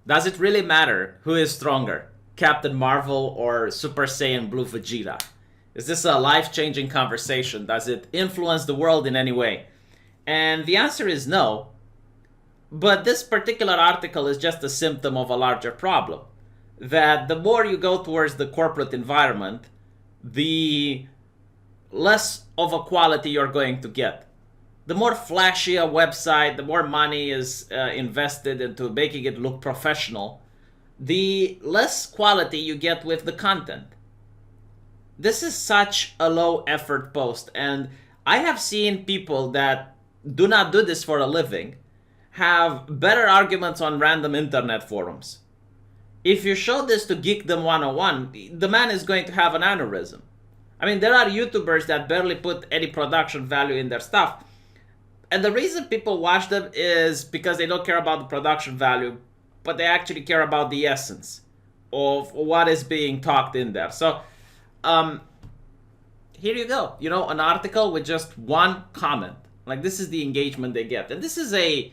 Does it really matter who is stronger, Captain Marvel or Super Saiyan Blue Vegeta? Is this a life-changing conversation? Does it influence the world in any way? And the answer is no. But this particular article is just a symptom of a larger problem. That the more you go towards the corporate environment, the less of a quality you're going to get. The more flashy a website, the more money is invested into making it look professional, the less quality you get with the content. This is such a low effort post, and I have seen people that do not do this for a living have better arguments on random internet forums. If you show this to Geekdom 101, the man is going to have an aneurysm. I mean, there are YouTubers that barely put any production value in their stuff. And the reason people watch them is because they don't care about the production value, but they actually care about the essence of what is being talked in there. So, here you go. You know, an article with just one comment. Like, this is the engagement they get. And this is a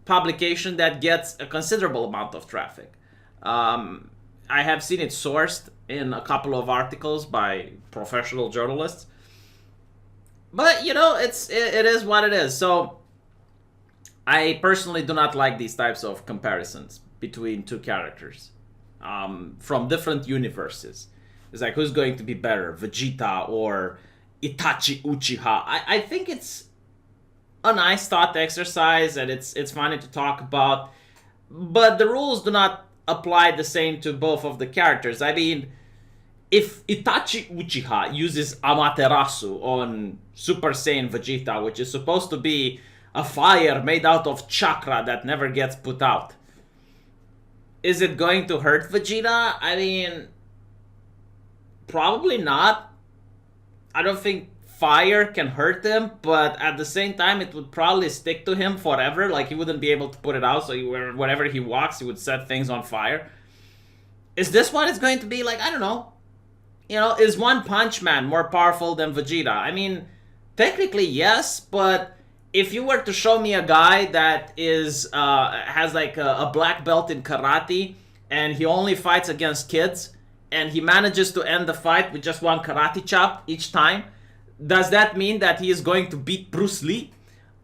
publication that gets a considerable amount of traffic. I have seen it sourced in a couple of articles by professional journalists. But, you know, it is what it is. So, I personally do not like these types of comparisons between two characters from different universes. It's like, who's going to be better, Vegeta or Itachi Uchiha? I think it's a nice thought exercise, and it's funny to talk about. But the rules do not apply the same to both of the characters. I mean, if Itachi Uchiha uses Amaterasu on Super Saiyan Vegeta, which is supposed to be a fire made out of chakra that never gets put out, is it going to hurt Vegeta? I mean, probably not. I don't think fire can hurt him, but at the same time, it would probably stick to him forever. Like, he wouldn't be able to put it out, so wherever he walks, he would set things on fire. Is this what it's going to be? Like, I don't know. You know, is One Punch Man more powerful than Vegeta? I mean, technically, yes, but if you were to show me a guy that is has like a black belt in karate, and he only fights against kids, and he manages to end the fight with just one karate chop each time, does that mean that he is going to beat Bruce Lee?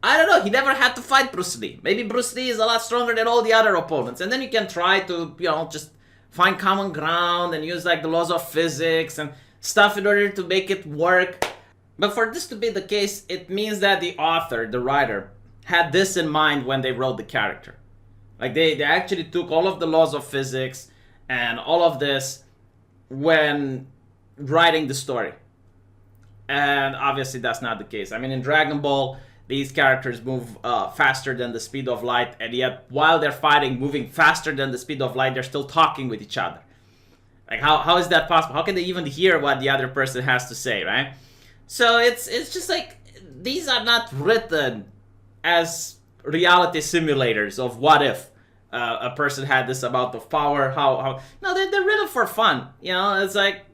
I don't know. He never had to fight Bruce Lee. Maybe Bruce Lee is a lot stronger than all the other opponents. And then you can try to, you know, just find common ground and use like the laws of physics and stuff in order to make it work. But for this to be the case, it means that the author, the writer, had this in mind when they wrote the character. Like, they actually took all of the laws of physics and all of this when writing the story. And obviously that's not the case. I mean, in Dragon Ball, these characters move faster than the speed of light, and yet while they're fighting, moving faster than the speed of light, they're still talking with each other. Like, how is that possible? How can they even hear what the other person has to say, right? So it's just like, these are not written as reality simulators of what if a person had this amount of power. No, they're written for fun. You know, it's like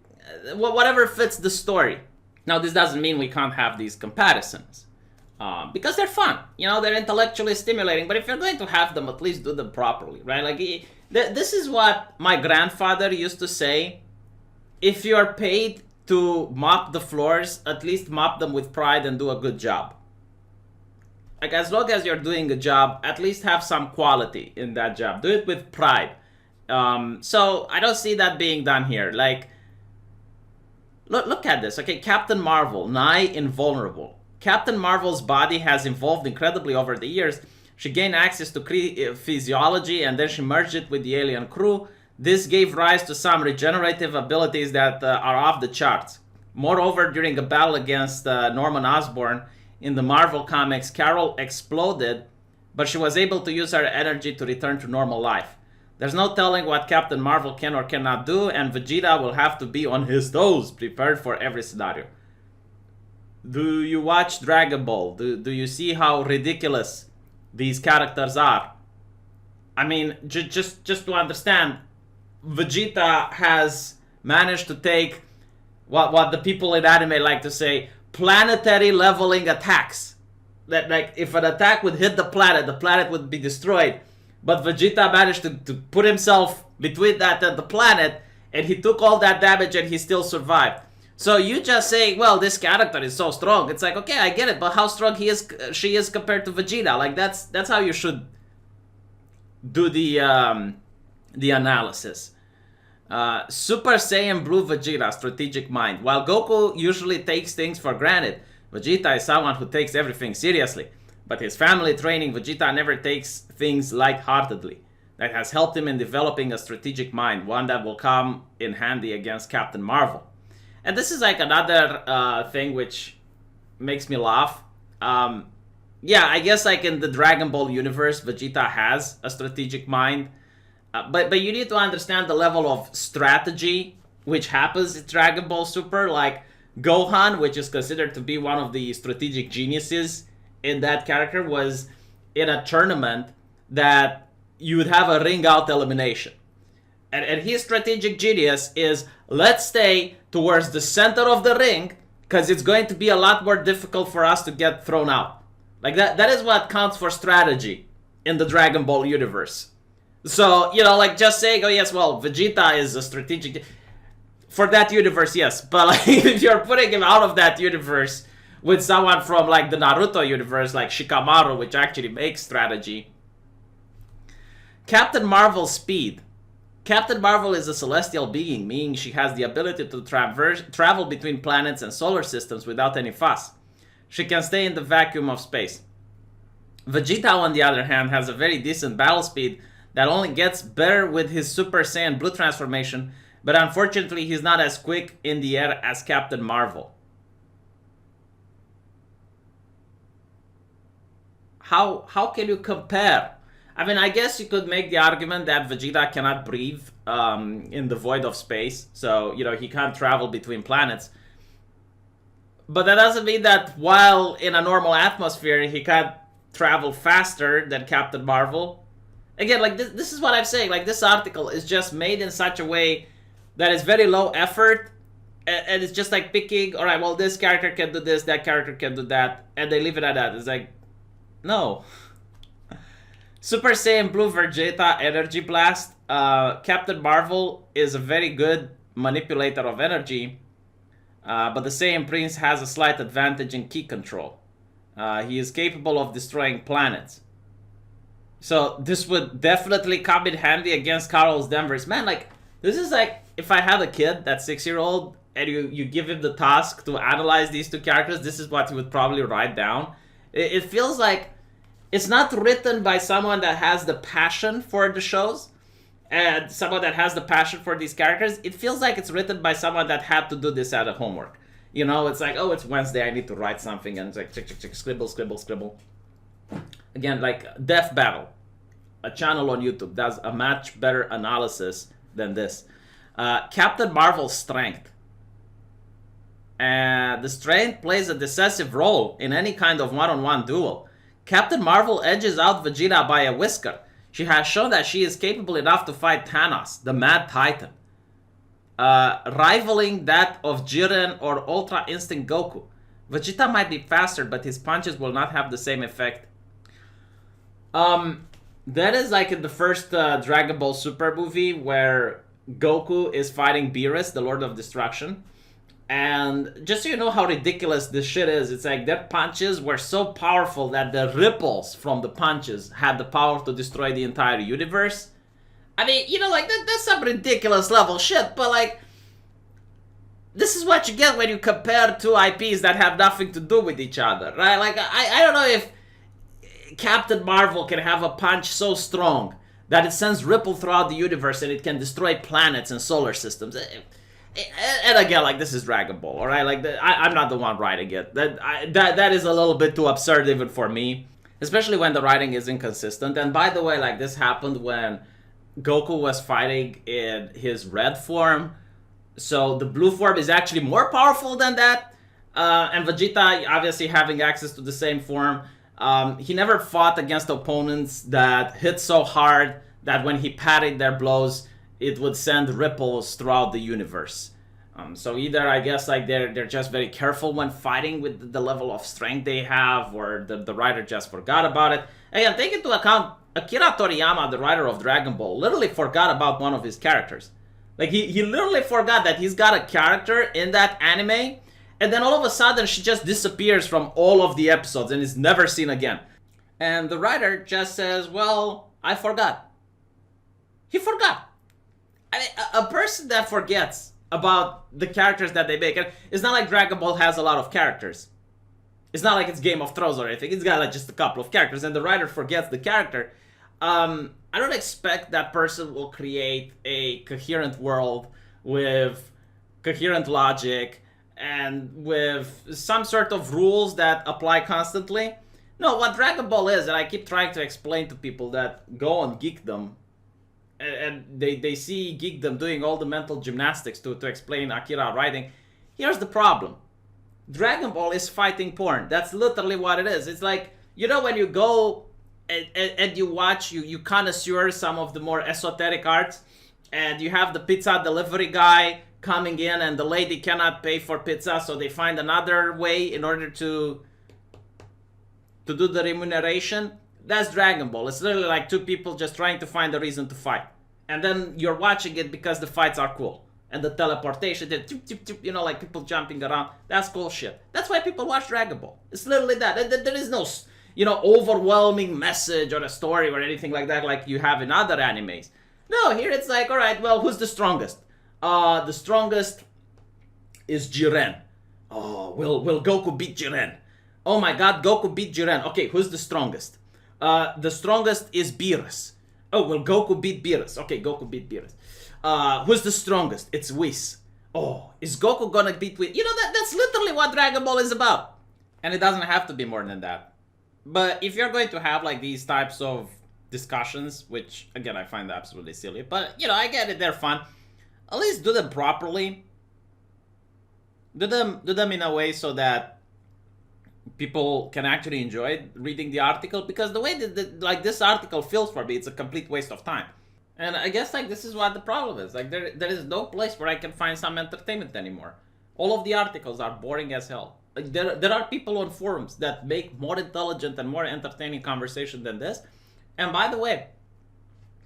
whatever fits the story. Now, this doesn't mean we can't have these comparisons, because they're fun. You know, they're intellectually stimulating. But if you're going to have them, at least do them properly, right? Like, this is what my grandfather used to say: if you are paid to mop the floors, at least mop them with pride and do a good job. Like, as long as you're doing a job, at least have some quality in that job. Do it with pride. So I don't see that being done here. Like, look at this. Okay, Captain Marvel, nigh invulnerable. Captain Marvel's body has evolved incredibly over the years. She gained access to physiology, and then she merged it with the alien crew. This gave rise to some regenerative abilities that are off the charts. Moreover, during a battle against Norman Osborn in the Marvel comics, Carol exploded, but she was able to use her energy to return to normal life. There's no telling what Captain Marvel can or cannot do, and Vegeta will have to be on his toes, prepared for every scenario. Do you watch Dragon Ball? Do you see how ridiculous these characters are? I mean, just to understand, Vegeta has managed to take what the people in anime like to say, planetary leveling attacks. That, like, if an attack would hit the planet would be destroyed. But Vegeta managed to put himself between that and the planet, and he took all that damage and he still survived. So you just say, well, this character is so strong. It's like, okay, I get it, but how strong she is compared to Vegeta? Like that's how you should do the analysis. Super Saiyan Blue Vegeta, strategic mind. While Goku usually takes things for granted, Vegeta is someone who takes everything seriously. But his family training, Vegeta never takes things lightheartedly. That has helped him in developing a strategic mind, one that will come in handy against Captain Marvel. And this is like another thing which makes me laugh. Yeah, I guess like in the Dragon Ball universe, Vegeta has a strategic mind. But you need to understand the level of strategy which happens in Dragon Ball Super. Like Gohan, which is considered to be one of the strategic geniuses in that character, was in a tournament that you would have a ring out elimination. And his strategic genius is, let's stay towards the center of the ring because it's going to be a lot more difficult for us to get thrown out. Like that is what counts for strategy in the Dragon Ball universe. So, you know, like just saying, oh yes, well, Vegeta is a strategic... For that universe, yes. But like, if you're putting him out of that universe with someone from like the Naruto universe, like Shikamaru, which actually makes strategy. Captain Marvel's speed. Captain Marvel is a celestial being, meaning she has the ability to travel between planets and solar systems without any fuss. She can stay in the vacuum of space. Vegeta, on the other hand, has a very decent battle speed that only gets better with his Super Saiyan Blue transformation, but unfortunately he's not as quick in the air as Captain Marvel. How can you compare? I mean, I guess you could make the argument that Vegeta cannot breathe in the void of space, so, you know, he can't travel between planets. But that doesn't mean that while in a normal atmosphere, he can't travel faster than Captain Marvel. Again, like, this is what I'm saying. Like, this article is just made in such a way that it's very low effort, and it's just like picking, all right, well, this character can do this, that character can do that, and they leave it at that. It's like, no. Super Saiyan Blue Vegeta Energy Blast. Captain Marvel is a very good manipulator of energy, but the Saiyan Prince has a slight advantage in ki control. He is capable of destroying planets. So this would definitely come in handy against Carlos Danvers. Man, like, this is like, if I had a kid, that 6-year-old, and you give him the task to analyze these two characters, this is what he would probably write down. It feels like it's not written by someone that has the passion for the shows and someone that has the passion for these characters. It feels like it's written by someone that had to do this out of homework. You know, it's like, oh, it's Wednesday, I need to write something, and it's like, tick, scribble, scribble, scribble. Again, like Death Battle, a channel on YouTube, does a much better analysis than this. Captain Marvel's strength. The strength plays a decisive role in any kind of one-on-one duel. Captain Marvel edges out Vegeta by a whisker. She has shown that she is capable enough to fight Thanos, the Mad Titan, rivaling that of Jiren or Ultra Instinct Goku. Vegeta might be faster, but his punches will not have the same effect. That is like in the first Dragon Ball Super movie where Goku is fighting Beerus, the Lord of Destruction. And just so you know how ridiculous this shit is, it's like their punches were so powerful that the ripples from the punches had the power to destroy the entire universe. I mean, you know, like, that's some ridiculous level shit, but like, this is what you get when you compare two IPs that have nothing to do with each other, right? Like, I don't know if Captain Marvel can have a punch so strong that it sends ripple throughout the universe and it can destroy planets and solar systems. And again, like, this is Dragon Ball, all right? Like, I'm not the one writing it. That is a little bit too absurd even for me, especially when the writing is inconsistent. And by the way, like, this happened when Goku was fighting in his red form, so the blue form is actually more powerful than that. And Vegeta, obviously having access to the same form, he never fought against opponents that hit so hard that when he parried their blows, it would send ripples throughout the universe. So either, I guess, like, they're just very careful when fighting with the level of strength they have, or the writer just forgot about it. Again, take into account Akira Toriyama, the writer of Dragon Ball, literally forgot about one of his characters. Like, he literally forgot that he's got a character in that anime, and then all of a sudden she just disappears from all of the episodes and is never seen again. And the writer just says, well, I forgot. He forgot. I mean, a person that forgets about the characters that they make, and it's not like Dragon Ball has a lot of characters. It's not like it's Game of Thrones or anything. It's got like just a couple of characters, and the writer forgets the character. I don't expect that person will create a coherent world with coherent logic and with some sort of rules that apply constantly. No, what Dragon Ball is, and I keep trying to explain to people that go on Geekdom, and they see Geekdom doing all the mental gymnastics to explain Akira writing. Here's the problem. Dragon Ball is fighting porn. That's literally what it is. It's like, you know, when you go and you watch, you connoisseur some of the more esoteric arts, and you have the pizza delivery guy coming in, and the lady cannot pay for pizza, so they find another way in order to do the remuneration. That's Dragon Ball. It's literally like two people just trying to find a reason to fight. And then you're watching it because the fights are cool. And the teleportation, you know, like people jumping around. That's cool shit. That's why people watch Dragon Ball. It's literally that. There is no, you know, overwhelming message or a story or anything like that like you have in other animes. No, here it's like, alright, well, who's the strongest? The strongest is Jiren. Oh, will Goku beat Jiren? Oh my god, Goku beat Jiren. Okay, who's the strongest? The strongest is Beerus. Oh, will Goku beat Beerus? Okay, Goku beat Beerus. Who's the strongest? It's Whis. Oh, is Goku gonna beat Whis? You know, that's literally what Dragon Ball is about. And it doesn't have to be more than that. But if you're going to have like these types of discussions, which again I find absolutely silly, but you know, I get it, they're fun. At least do them properly. Do them in a way so that people can actually enjoy reading the article, because the way that like this article feels for me, it's a complete waste of time. And I guess like this is what the problem is. Like there is no place where I can find some entertainment anymore. All of the articles are boring as hell. Like there are people on forums that make more intelligent and more entertaining conversation than this. And by the way,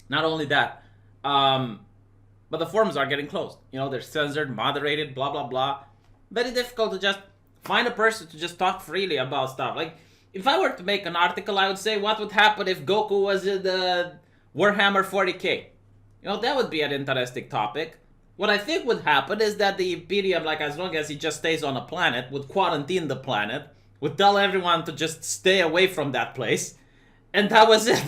not only that, but the forums are getting closed. You know, they're censored, moderated, blah blah blah. Very difficult to just find a person to just talk freely about stuff. Like if I were to make an article, I would say what would happen if Goku was in the Warhammer 40k. You know, that would be an interesting topic. What I think would happen is that the Imperium, like as long as he just stays on a planet, would quarantine the planet, would tell everyone to just stay away from that place, and that was it.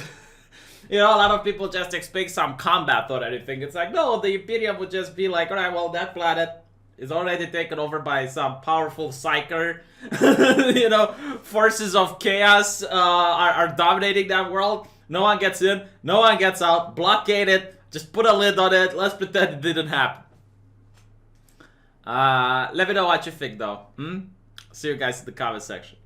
You know, a lot of people just expect some combat or anything. It's like, no, the Imperium would just be like, alright, well, that planet is already taken over by some powerful psyker. You know, forces of chaos are dominating that world. No one gets in, no one gets out, blockade it, just put a lid on it, let's pretend it didn't happen. Let me know what you think though. See you guys in the comment section.